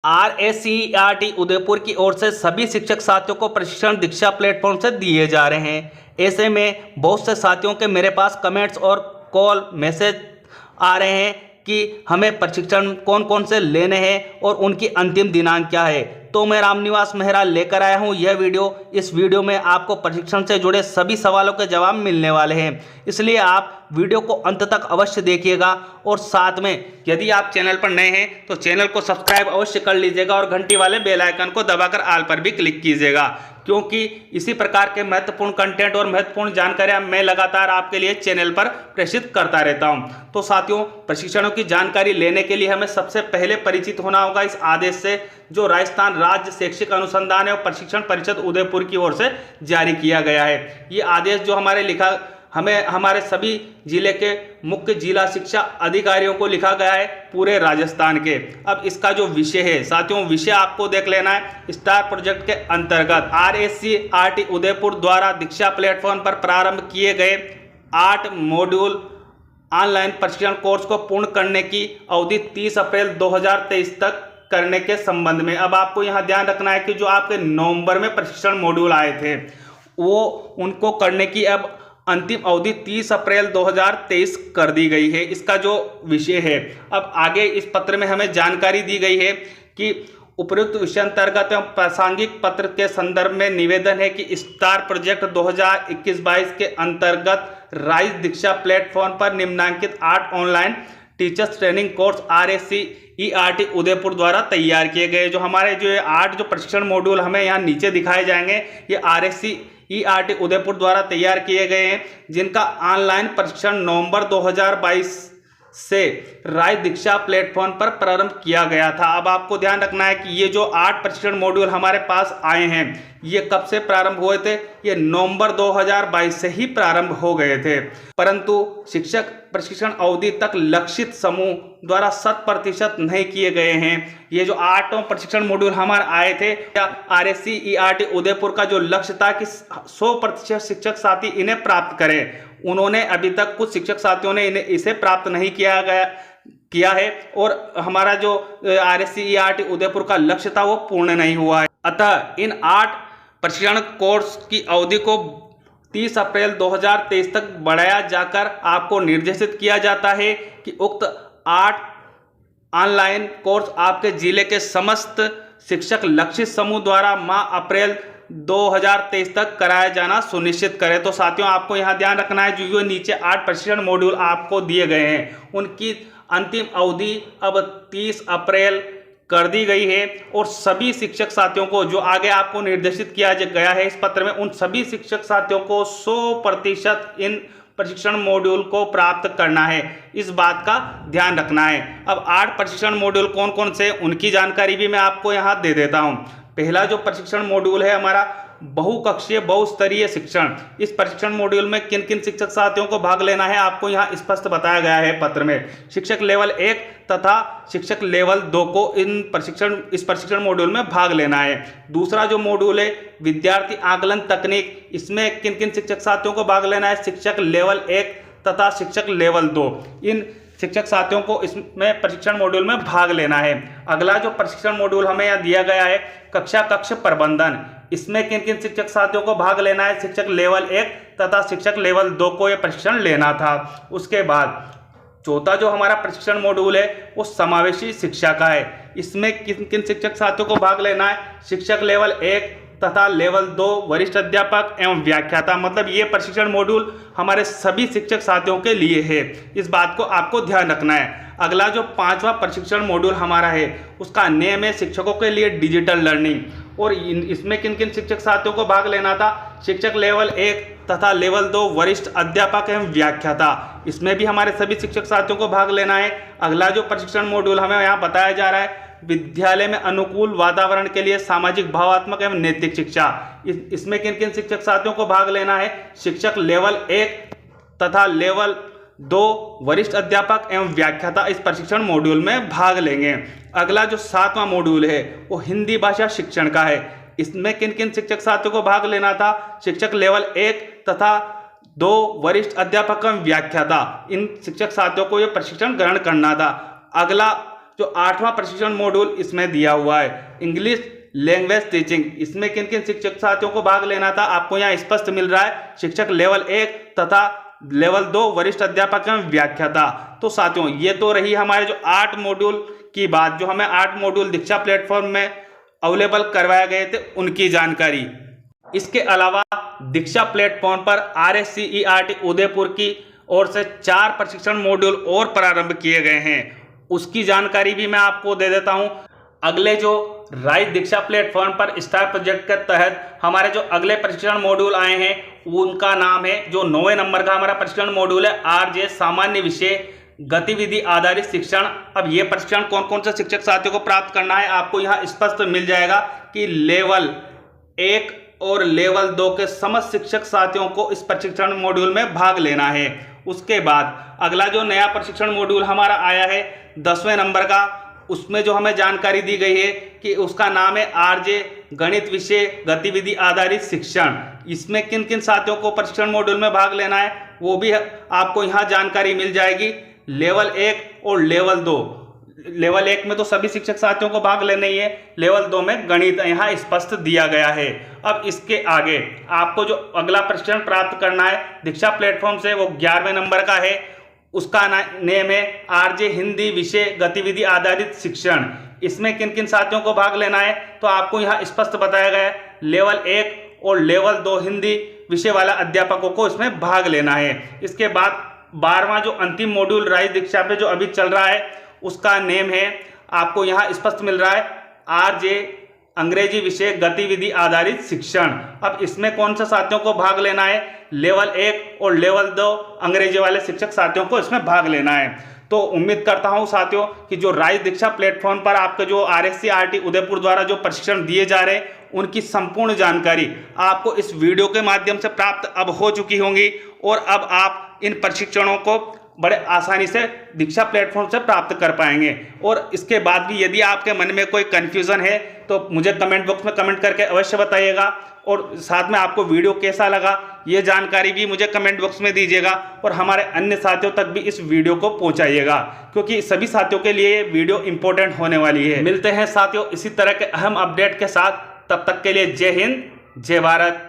RSCERT Udaipur की ओर से सभी शिक्षक साथियों को प्रशिक्षण दीक्षा प्लेटफॉर्म से दिए जा रहे हैं। ऐसे में बहुत से साथियों के मेरे पास कमेंट्स और कॉल मैसेज आ रहे हैं कि हमें प्रशिक्षण कौन कौन से लेने हैं और उनकी अंतिम दिनांक क्या है। तो मैं रामनिवास मेहरा लेकर आया हूं यह वीडियो। इस वीडियो में आपको प्रशिक्षण से जुड़े सभी सवालों के जवाब मिलने वाले हैं, इसलिए आप वीडियो को अंत तक अवश्य देखिएगा। और साथ में यदि आप चैनल पर नए हैं तो चैनल को सब्सक्राइब अवश्य कर लीजिएगा और घंटी वाले बेल आइकन को दबाकर ऑल पर भी क्लिक कीजिएगा, क्योंकि इसी प्रकार के महत्वपूर्ण कंटेंट और महत्वपूर्ण जानकारियां मैं लगातार आपके लिए चैनल पर प्रेषित करता रहता हूं। तो साथियों, प्रशिक्षणों की जानकारी लेने के लिए हमें सबसे पहले परिचित होना होगा इस आदेश से, जो राजस्थान राज्य शैक्षिक अनुसंधान एवं प्रशिक्षण परिषद उदयपुर की ओर से जारी किया गया है। ये आदेश जो हमें हमारे सभी जिले के मुख्य जिला शिक्षा अधिकारियों को लिखा गया है, पूरे राजस्थान के। अब इसका जो विषय है साथियों, विषय आपको देख लेना है। स्टार प्रोजेक्ट के अंतर्गत RSCERT उदयपुर द्वारा दीक्षा प्लेटफॉर्म पर प्रारंभ किए गए 8 मॉड्यूल ऑनलाइन प्रशिक्षण कोर्स को पूर्ण करने की अवधि 30 अप्रैल 2023 तक करने के संबंध में। अब आपको यहाँ ध्यान रखना है कि जो आपके नवंबर में प्रशिक्षण मॉड्यूल आए थे वो उनको करने की अब अंतिम अवधि 30 अप्रैल 2023 कर दी गई है। इसका जो विषय है, अब आगे इस पत्र में हमें जानकारी दी गई है कि उपयुक्त विषय अंतर्गत एवं प्रासंगिक पत्र के संदर्भ में निवेदन है कि स्टार प्रोजेक्ट 2021-22 के अंतर्गत राइज दीक्षा प्लेटफॉर्म पर निम्नांकित 8 online teachers training course RSCERT Udaipur द्वारा तैयार किए गए। जो हमारे जो 8 जो प्रशिक्षण मॉड्यूल हमें यहाँ नीचे दिखाए जाएंगे, ये RSCERT उदयपुर द्वारा तैयार किए गए हैं, जिनका ऑनलाइन प्रशिक्षण नवंबर 2022 से राइज दीक्षा प्लेटफॉर्म पर प्रारंभ किया गया था। अब आपको ध्यान रखना है कि ये जो 8 प्रशिक्षण मॉड्यूल हमारे पास आए हैं, ये कब से प्रारंभ हुए थे? ये नवंबर 2022 से ही प्रारंभ हो गए थे, परंतु शिक्षक प्रशिक्षण अवधि तक लक्षित समूह द्वारा 100% नहीं किए गए हैं। ये जो 8 प्रशिक्षण मॉड्यूल हमारे आए थे, RSCERT उदयपुर का जो लक्ष्य था कि 100% शिक्षक साथी इन्हें प्राप्त करें, उन्होंने अभी तक कुछ शिक्षक साथियों ने इसे प्राप्त नहीं किया है और हमारा जो RSCERT उदयपुर का लक्ष्य था वो पूर्ण नहीं हुआ है। अतः इन 8 प्रशिक्षण कोर्स की अवधि को 30 अप्रैल 2023 तक बढ़ाया जाकर आपको निर्देशित किया जाता है कि उक्त 8 ऑनलाइन कोर्स आपके जिले के समस्त शिक्षक लक्षित समूह द्वारा माह अप्रैल 2023 तक कराया जाना सुनिश्चित करें। तो साथियों, आपको यहाँ ध्यान रखना है, जो नीचे 8 प्रशिक्षण मॉड्यूल आपको दिए गए हैं, उनकी अंतिम अवधि अब 30 अप्रैल कर दी गई है और सभी शिक्षक साथियों को, जो आगे आपको निर्देशित किया गया है इस पत्र में, उन सभी शिक्षक साथियों को 100% इन प्रशिक्षण मॉड्यूल को प्राप्त करना है। इस बात का ध्यान रखना है। अब 8 प्रशिक्षण मॉड्यूल कौन कौन से, उनकी जानकारी भी मैं आपको यहाँ दे देता हूँ। पहला जो प्रशिक्षण मॉड्यूल है हमारा बहुकक्षीय बहुस्तरीय शिक्षण। इस प्रशिक्षण मॉड्यूल में किन किन शिक्षक साथियों को भाग लेना है आपको यहाँ स्पष्ट बताया गया है पत्र में। शिक्षक लेवल 1 तथा शिक्षक लेवल 2 को इस प्रशिक्षण मॉड्यूल में भाग लेना है। दूसरा जो मॉड्यूल है विद्यार्थी आकलन तकनीक, इसमें किन किन शिक्षक साथियों को भाग लेना है? शिक्षक लेवल 1 तथा शिक्षक लेवल 2, इन शिक्षक साथियों को इसमें प्रशिक्षण मॉड्यूल में भाग लेना है। अगला जो प्रशिक्षण मॉड्यूल हमें यहाँ दिया गया है कक्ष प्रबंधन, इसमें किन किन शिक्षक साथियों को भाग लेना है? शिक्षक लेवल 1 तथा शिक्षक लेवल 2 को यह प्रशिक्षण लेना था। उसके बाद चौथा जो हमारा प्रशिक्षण मॉड्यूल है वो समावेशी शिक्षा का है। इसमें किन किन शिक्षक साथियों को भाग लेना है? शिक्षक लेवल 1 तथा लेवल 2 वरिष्ठ अध्यापक एवं व्याख्याता। मतलब ये प्रशिक्षण मॉड्यूल हमारे सभी शिक्षक साथियों के लिए है, इस बात को आपको ध्यान रखना है। अगला जो 5वां प्रशिक्षण मॉड्यूल हमारा है उसका नेम है शिक्षकों के लिए डिजिटल लर्निंग, और इसमें किन किन शिक्षक साथियों को भाग लेना था? शिक्षक लेवल 1 तथा लेवल 2 वरिष्ठ अध्यापक एवं व्याख्याता। इसमें भी हमारे सभी शिक्षक साथियों को भाग लेना है। अगला जो प्रशिक्षण मॉड्यूल हमें यहाँ बताया जा रहा है विद्यालय में अनुकूल वातावरण के लिए सामाजिक भावात्मक एवं नैतिक शिक्षा, इसमें किन किन शिक्षक साथियों को भाग लेना है? शिक्षक लेवल 1 तथा लेवल 2 वरिष्ठ अध्यापक एवं व्याख्याता इस प्रशिक्षण मॉड्यूल में भाग लेंगे। अगला जो 7वां मॉड्यूल है वो हिंदी भाषा शिक्षण का है। इसमें किन किन शिक्षक साथियों को भाग लेना था? शिक्षक लेवल 1 तथा 2 वरिष्ठ अध्यापक एवं व्याख्याता, इन शिक्षक साथियों को यह प्रशिक्षण ग्रहण करना था। अगला जो 8वां प्रशिक्षण मॉड्यूल इसमें दिया हुआ है इंग्लिश लैंग्वेज टीचिंग। इसमें किन किन शिक्षक साथियों को भाग लेना था आपको यहाँ स्पष्ट मिल रहा है। शिक्षक लेवल 1 तथा लेवल 2 वरिष्ठ अध्यापक एवं व्याख्याता। तो साथियों ये तो रही हमारे जो 8 मॉड्यूल की बात, जो हमें 8 मॉड्यूल दीक्षा प्लेटफॉर्म में अवेलेबल करवाए गए थे उनकी जानकारी। इसके अलावा दीक्षा प्लेटफॉर्म पर RSCERT उदयपुर की ओर से 4 प्रशिक्षण मॉड्यूल और प्रारंभ किए गए हैं, उसकी जानकारी भी मैं आपको दे देता हूं। अगले जो राइज दीक्षा प्लेटफॉर्म पर स्टार प्रोजेक्ट के तहत हमारे जो अगले प्रशिक्षण मॉड्यूल आए हैं उनका नाम है, जो 9वें नंबर का हमारा प्रशिक्षण मॉड्यूल है RJ सामान्य विषय गतिविधि आधारित शिक्षण। अब ये प्रशिक्षण कौन कौन से शिक्षक साथियों को प्राप्त करना है आपको यहाँ स्पष्ट मिल जाएगा कि लेवल 1 और लेवल 2 के समस्त शिक्षक साथियों को इस प्रशिक्षण मॉड्यूल में भाग लेना है। उसके बाद अगला जो नया प्रशिक्षण मॉड्यूल हमारा आया है 10वें नंबर का, उसमें जो हमें जानकारी दी गई है कि उसका नाम है RJ गणित विषय गतिविधि आधारित शिक्षण। इसमें किन किन साथियों को प्रशिक्षण मॉड्यूल में भाग लेना है वो भी आपको यहाँ जानकारी मिल जाएगी। लेवल 1 और लेवल 2, लेवल 1 में तो सभी शिक्षक साथियों को भाग लेना ही है, लेवल 2 में गणित यहाँ स्पष्ट दिया गया है। अब इसके आगे आपको जो अगला प्रशिक्षण प्राप्त करना है दीक्षा प्लेटफॉर्म से वो 11वें नंबर का है, उसका नेम है RJ हिंदी विषय गतिविधि आधारित शिक्षण। इसमें किन किन साथियों को भाग लेना है तो आपको यहाँ स्पष्ट बताया गया है, लेवल 1 और लेवल 2 हिंदी विषय वाला अध्यापकों को इसमें भाग लेना है। इसके बाद 12वां जो अंतिम मॉड्यूल राइज दीक्षा पे जो अभी चल रहा है उसका नेम है, आपको यहाँ स्पष्ट मिल रहा है RJ अंग्रेजी विषय गतिविधि आधारित शिक्षण। अब इसमें कौन सा साथियों को भाग लेना है, लेवल 1 और लेवल 2 अंग्रेजी वाले शिक्षक साथियों को इसमें भाग लेना है। तो उम्मीद करता हूं साथियों कि जो राइज दीक्षा प्लेटफॉर्म पर आपके जो RSCERT उदयपुर द्वारा जो प्रशिक्षण दिए जा रहे हैं उनकी संपूर्ण जानकारी आपको इस वीडियो के माध्यम से प्राप्त अब हो चुकी होंगी और अब आप इन प्रशिक्षणों को बड़े आसानी से दीक्षा प्लेटफॉर्म से प्राप्त कर पाएंगे। और इसके बाद भी यदि आपके मन में कोई कन्फ्यूज़न है तो मुझे कमेंट बॉक्स में कमेंट करके अवश्य बताइएगा और साथ में आपको वीडियो कैसा लगा ये जानकारी भी मुझे कमेंट बॉक्स में दीजिएगा और हमारे अन्य साथियों तक भी इस वीडियो को पहुंचाइएगा, क्योंकि सभी साथियों के लिए ये वीडियो इंपॉर्टेंट होने वाली है। मिलते हैं साथियों इसी तरह के अहम अपडेट के साथ, तब तक के लिए जय हिंद जय भारत।